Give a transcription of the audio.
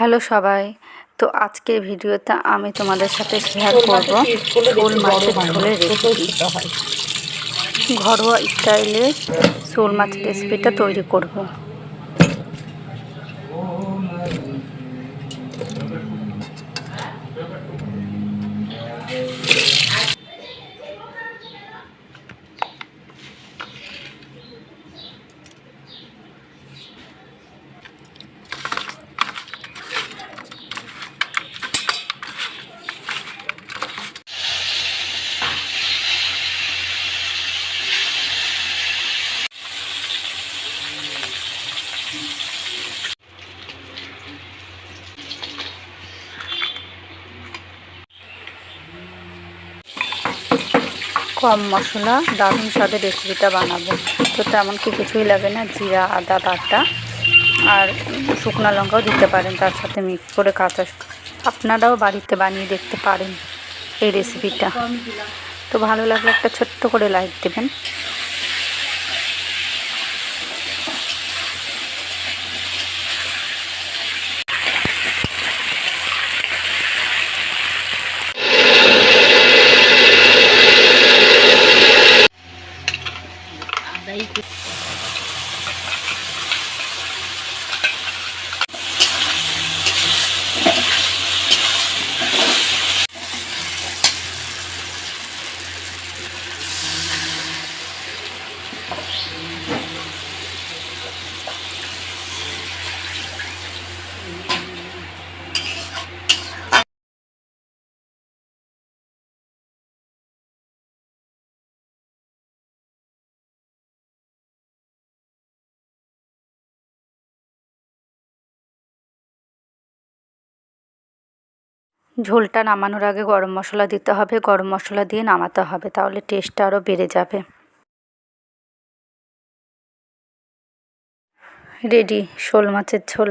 Hello সবাই। তো আজকের ভিডিওতে আমি তোমাদের সাথে শেয়ার করব শোল মাছের ঝোলের রেসিপি। ঘরোয়া স্টাইলে শোল মাছের রেসিপিটা তৈরি করব। কম মশলা দারুণ স্বাদের রেসিপিটা বানাবো। তো তেমন কিছুই লাগে না, জিরা আদা বাটা আর শুকনো লঙ্কাও দিতে পারেন তার সাথে মিক্স করে কাঁচা। আপনারাও বাড়িতে বানিয়ে দেখতে পারেন এই রেসিপিটা। তো ভালো লাগলে একটা ছোট্ট করে লাইক দেবেন। ঝোলটা নামানোর আগে গরম মশলা দিতে হবে, গরম মশলা দিয়ে নামাতে হবে, তাহলে টেস্টটা আরও বেড়ে যাবে। রেডি শোল মাছের ঝোল।